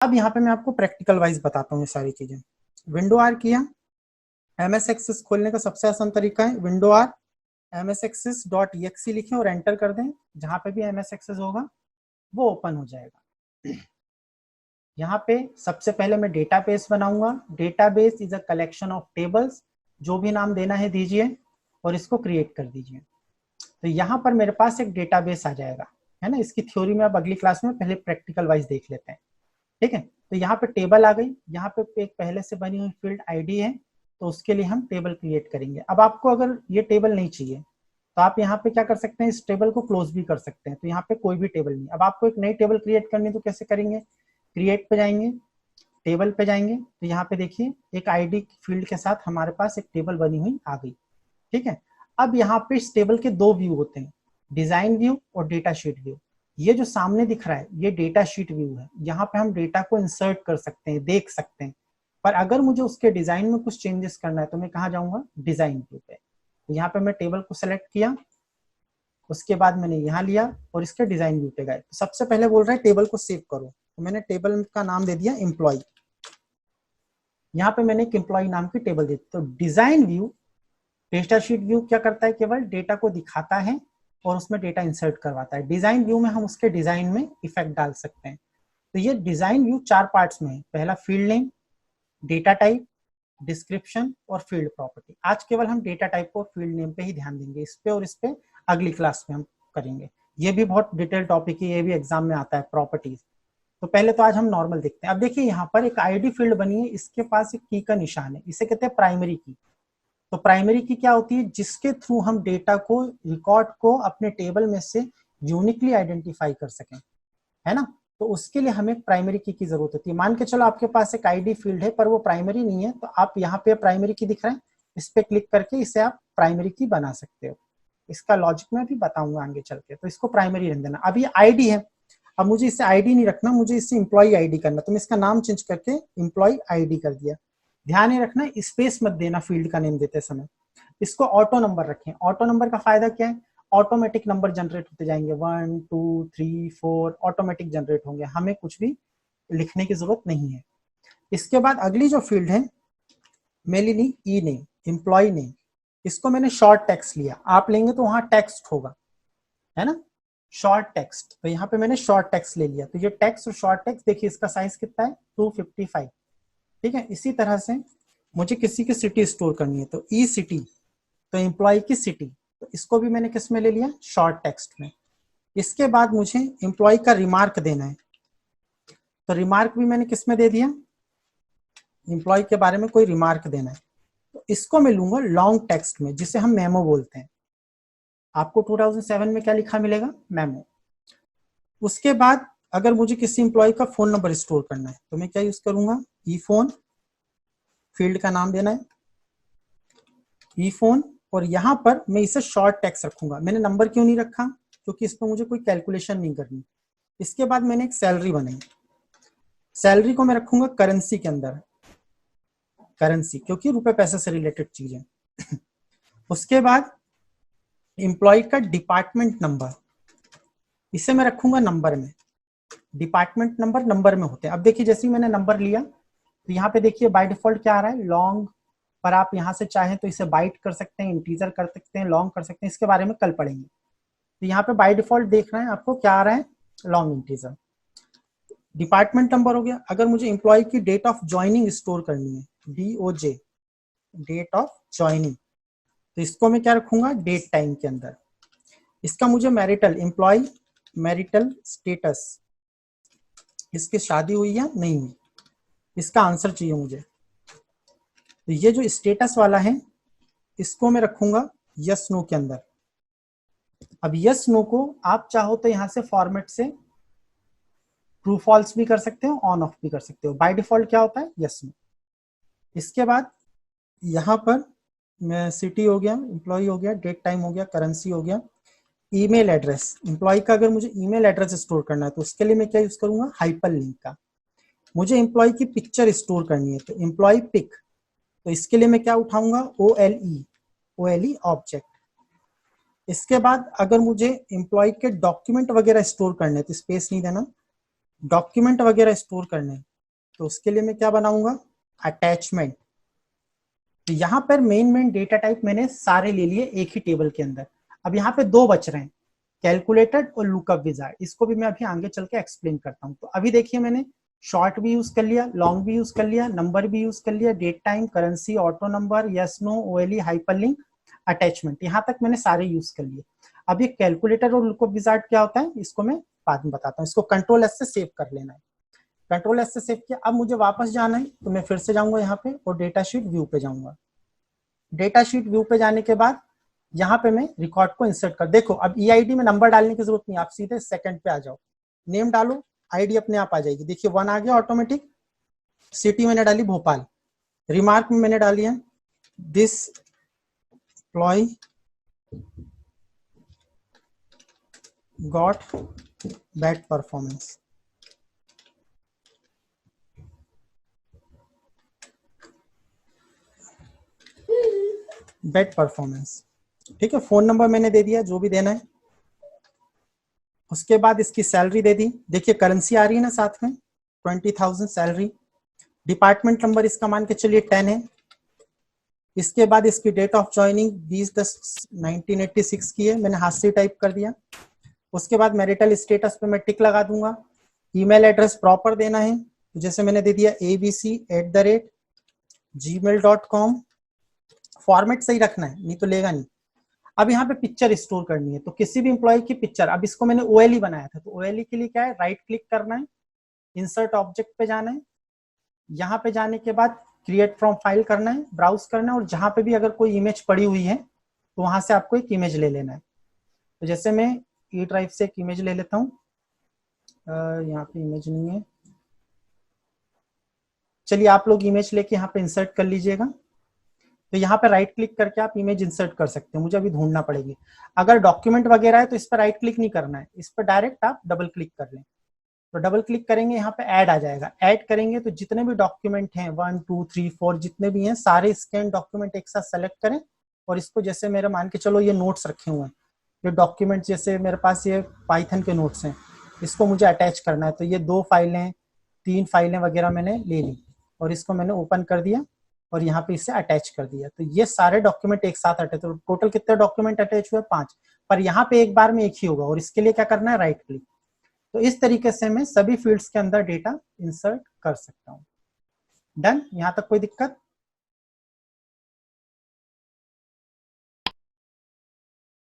अब यहाँ पे मैं आपको प्रैक्टिकल वाइज बताता हूँ ये सारी चीजें। विंडो आर किया, एमएस एक्सेस खोलने का सबसे आसान तरीका है विंडो आर msexcess.exe लिखें और एंटर कर दें। जहां पे भी एमएस एक्सेस होगा वो ओपन हो जाएगा। यहाँ पे सबसे पहले मैं डेटाबेस बनाऊंगा। Database is a collection of tables, जो भी नाम देना है दीजिए और इसको क्रिएट कर दीजिए। तो यहाँ पर मेरे पास एक डेटाबेस आ जाएगा, है ना। इसकी थ्योरी में अब अगली क्लास में, पहले प्रैक्टिकल वाइज देख लेते हैं, ठीक है। तो यहाँ पे टेबल आ गई, यहाँ पे एक पहले से बनी हुई फील्ड आईडी है, तो उसके लिए हम टेबल क्रिएट करेंगे। अब आपको अगर ये टेबल नहीं चाहिए तो आप यहाँ पे क्या कर सकते हैं, इस टेबल को क्लोज भी कर सकते हैं। तो यहाँ पे कोई भी टेबल नहीं। अब आपको एक नई टेबल क्रिएट करनी है तो कैसे करेंगे, क्रिएट पे जाएंगे, टेबल पे जाएंगे, तो यहाँ पे देखिए एक आईडी फील्ड के साथ हमारे पास एक टेबल बनी हुई आ गई, ठीक है। अब यहाँ पे इस टेबल के दो व्यू होते हैं, डिजाइन व्यू और डेटा शीट व्यू। ये जो सामने दिख रहा है ये डेटा शीट व्यू है। यहाँ पे हम डेटा को इंसर्ट कर सकते हैं, देख सकते हैं। पर अगर मुझे उसके डिजाइन में कुछ चेंजेस करना है तो मैं कहाँ जाऊंगा, डिजाइन व्यू पे। तो यहाँ पे मैं टेबल को सेलेक्ट किया, उसके बाद मैंने यहाँ लिया और इसके डिजाइन व्यू पे गए। तो सबसे पहले बोल रहा है टेबल को सेव करो, तो मैंने टेबल का नाम दे दिया एम्प्लॉय। यहाँ पे मैंने एक एम्प्लॉय नाम की टेबल दी। तो design view, data sheet view क्या करता है, केवल डेटा को दिखाता है और उसमें डेटा इंसर्ट करवाता है। डिजाइन व्यू में हम उसके डिजाइन में इफेक्ट डाल सकते हैं। तो ये डिजाइन व्यू 4 पार्ट्स में है। पहला field name, data type, description और फील्ड प्रॉपर्टी। आज केवल हम डेटा टाइप और फील्ड नेम पे ही ध्यान देंगे, इस पे और इस पे अगली क्लास में हम करेंगे। ये भी बहुत डिटेल टॉपिक है, ये भी एग्जाम में आता है, प्रॉपर्टीज। तो पहले तो आज हम नॉर्मल देखते हैं। अब देखिए यहाँ पर एक आईडी फील्ड बनी है, इसके पास एक की का निशान है, इसे कहते हैं प्राइमरी की। तो प्राइमरी की क्या होती है, जिसके थ्रू हम डेटा को, रिकॉर्ड को अपने टेबल में से यूनिकली आइडेंटिफाई कर सकें, है ना। तो उसके लिए हमें प्राइमरी की जरूरत होती है। मान के चलो आपके पास एक आईडी फील्ड है पर वो प्राइमरी नहीं है, तो आप यहाँ पे प्राइमरी की दिख रहा है, इस पे क्लिक करके इसे आप प्राइमरी की बना सकते हो। इसका लॉजिक मैं भी बताऊंगा आगे चल के। तो इसको प्राइमरी रहने देना। अब ये आईडी है, अब मुझे इससे आईडी नहीं रखना, मुझे इससे एम्प्लॉय आईडी करना। तो मैं इसका नाम चेंज करके एम्प्लॉय आईडी कर दिया। ध्यान ये रखना स्पेस मत देना फील्ड का नेम देते समय। इसको ऑटो नंबर रखें। ऑटो नंबर का फायदा क्या है, ऑटोमेटिक नंबर जनरेट होते जाएंगे, 1 2 3 4 ऑटोमेटिक जनरेट होंगे, हमें कुछ भी लिखने की जरूरत नहीं है। इसके बाद अगली जो फील्ड है, मेलिनी ई नेम, एम्प्लॉय नेम, इसको मैंने शॉर्ट टेक्स्ट लिया। आप लेंगे तो वहां टेक्स्ट होगा, है ना, शॉर्ट टेक्स्ट। तो यहाँ पे मैंने शॉर्ट टेक्स्ट ले लिया। तो ये टेक्स्ट और शॉर्ट टेक्स्ट देखिए, इसका साइज कितना है, 255, ठीक है। इसी तरह से मुझे किसी की सिटी स्टोर करनी है, तो ई सिटी, तो एम्प्लॉय की सिटी, तो इसको भी मैंने किस में ले लिया, शॉर्ट टेक्स्ट में। इसके बाद मुझे एम्प्लॉय का रिमार्क देना है, तो रिमार्क भी मैंने किस में दे दिया, एम्प्लॉय के बारे में कोई रिमार्क देना है, तो इसको मैं लूंगा लॉन्ग टेक्स्ट में, जिसे हम मेमो बोलते हैं। आपको 2007 में क्या लिखा मिलेगा, मेमो। उसके बाद अगर मुझे किसी एम्प्लॉय का फोन नंबर स्टोर करना है तो मैं क्या यूज करूंगा, ई फोन, फील्ड का नाम देना है ई फोन, और यहाँ पर मैं इसे शॉर्ट टेक्स्ट रखूंगा। मैंने नंबर क्यों नहीं रखा, क्योंकि इस पर मुझे कोई कैलकुलेशन नहीं करनी। इसके बाद मैंने एक सैलरी बनाई, सैलरी को मैं रखूंगा करेंसी के अंदर, करेंसी, क्योंकि रुपए पैसे से रिलेटेड चीज है। उसके बाद एम्प्लॉय का डिपार्टमेंट नंबर, इसे मैं रखूंगा नंबर में। डिपार्टमेंट नंबर नंबर में होते हैं। अब देखिए जैसे ही मैंने नंबर लिया तो यहाँ पे देखिए बाय डिफॉल्ट क्या आ रहा है, लॉन्ग, पर आप यहाँ से चाहें तो इसे बाइट कर सकते हैं, इंटीजर कर सकते हैं, लॉन्ग कर सकते हैं, इसके बारे में कल पढ़ेंगे। तो यहाँ पे बाय डिफॉल्ट देख रहे हैं आपको क्या आ रहा है, लॉन्ग इंटीजर। डिपार्टमेंट नंबर हो गया। अगर मुझे एम्प्लॉय की डेट ऑफ ज्वाइनिंग स्टोर करनी है, DOJ, डेट ऑफ ज्वाइनिंग, तो इसको मैं क्या रखूंगा, डेट टाइम के अंदर। इसका मुझे मैरिटल, एम्प्लॉय मैरिटल स्टेटस, इसकी शादी हुई या नहीं हुई, इसका आंसर चाहिए मुझे। तो ये जो स्टेटस वाला है इसको मैं रखूंगा यस नो के अंदर। अब यस नो को आप चाहो तो यहां से फॉर्मेट से ट्रू फॉल्स भी कर सकते हो, ऑन ऑफ भी कर सकते हो। बाय डिफॉल्ट क्या होता है, यस नो। इसके बाद यहाँ पर मैं सिटी हो गया, एम्प्लॉय हो गया, डेट टाइम हो गया, करेंसी हो गया, ईमेल एड्रेस। एम्प्लॉय का अगर मुझे ईमेल एड्रेस स्टोर करना है तो उसके लिए मैं क्या यूज करूंगा, हाइपर लिंक का। मुझे एम्प्लॉय की पिक्चर स्टोर करनी है तो एम्प्लॉय पिक, तो इसके लिए मैं क्या उठाऊंगा, OLE ऑब्जेक्ट। इसके बाद अगर मुझे एम्प्लॉय के डॉक्यूमेंट वगैरह स्टोर करने हैं तो स्पेस नहीं देना, डॉक्यूमेंट वगैरह स्टोर करने हैं तो उसके लिए मैं क्या बनाऊंगा, अटैचमेंट। तो यहाँ पर मेन डेटा टाइप मैंने सारे ले लिए एक ही टेबल के अंदर। अब यहाँ पे दो बच रहे हैं, कैलकुलेटेड और लुकअप विजार्ड। इसको भी मैं अभी आगे चल के एक्सप्लेन करता हूँ। तो अभी देखिए मैंने शॉर्ट भी यूज कर लिया, लॉन्ग भी यूज कर लिया, नंबर भी यूज कर लिया, date time, currency, auto number, yes no, OLE, hyperlink, attachment, यहाँ तक मैंने सारे यूज कर लिए। अब ये कैलकुलेटर और लुकअप विजार्ड क्या होता है इसको मैं बाद में बताता हूँ। इसको कंट्रोल एस से सेव कर लेना है। कंट्रोल एस से सेव किया। अब मुझे वापस जाना है तो मैं फिर से जाऊंगा यहाँ पे और डेटा शीट व्यू पे जाऊंगा। डेटा शीट व्यू पे जाने के बाद यहाँ पे मैं रिकॉर्ड को इंसर्ट कर, देखो अब ईआईडी में नंबर डालने की जरूरत नहीं, आप सीधे सेकंड पे आ जाओ, नेम डालो, आईडी अपने आप आ जाएगी। देखिए 1 आ गया ऑटोमेटिक। सिटी मैंने डाली भोपाल, रिमार्क में मैंने डाली है this employ got bad performance. Bad performance, ठीक है। फोन नंबर मैंने दे दिया, जो भी देना है। उसके बाद इसकी सैलरी दे दी, देखिए करेंसी आ रही है ना साथ में, 20,000 सैलरी। डिपार्टमेंट नंबर इसका मान के चलिए 10 है। इसके बाद इसकी डेट ऑफ ज्वाइनिंग 20/10/1986 की है, मैंने हाथ से टाइप कर दिया। उसके बाद मैरिटल स्टेटस पे मैं टिक लगा दूंगा। ईमेल एड्रेस प्रॉपर देना है, तो जैसे मैंने दे दिया abc@gmail.com। फॉर्मेट सही रखना है, नहीं तो लेगा नहीं। अब यहाँ पे पिक्चर स्टोर करनी है, तो किसी भी एम्प्लॉय की पिक्चर, अब इसको मैंने ओएलई बनाया था, तो ओएलई के लिए क्या है, राइट क्लिक करना है, इंसर्ट ऑब्जेक्ट पे जाना है। यहाँ पे जाने के बाद क्रिएट फ्रॉम फाइल करना है, ब्राउज करना है, और जहां पे भी अगर कोई इमेज पड़ी हुई है तो वहां से आपको एक इमेज ले लेना है। तो जैसे मैं ई ड्राइव से एक इमेज ले लेता हूँ, यहाँ पे इमेज नहीं है, चलिए आप लोग इमेज लेके यहाँ पे इंसर्ट कर लीजिएगा। तो यहाँ पे राइट क्लिक करके आप इमेज इंसर्ट कर सकते हैं, मुझे अभी ढूंढना पड़ेगी। अगर डॉक्यूमेंट वगैरह है तो इस पर राइट क्लिक नहीं करना है, इस पर डायरेक्ट आप डबल क्लिक कर लें। तो डबल क्लिक करेंगे, यहाँ पे ऐड आ जाएगा। ऐड करेंगे तो जितने भी डॉक्यूमेंट हैं 1 2 3 4 जितने भी हैं सारे स्कैन डॉक्यूमेंट एक साथ सेलेक्ट करें, और इसको जैसे मेरे मान के चलो ये नोट्स रखे हुए हैं, ये डॉक्यूमेंट जैसे मेरे पास ये पाइथन के नोट्स हैं, इसको मुझे अटैच करना है। तो ये 2 फाइलें 3 फाइलें वगैरह मैंने ले ली और इसको मैंने ओपन कर दिया और यहाँ पे इसे अटैच कर दिया। तो ये सारे डॉक्यूमेंट एक साथ अटैच, तो टोटल कितने डॉक्यूमेंट अटैच हुए, 5। पर यहाँ पे एक बार में एक ही होगा, और इसके लिए क्या करना है, राइट क्लिक। तो इस तरीके से मैं सभी फील्ड्स के अंदर डेटा इंसर्ट कर सकता हूँ। डन, यहाँ तक कोई दिक्कत?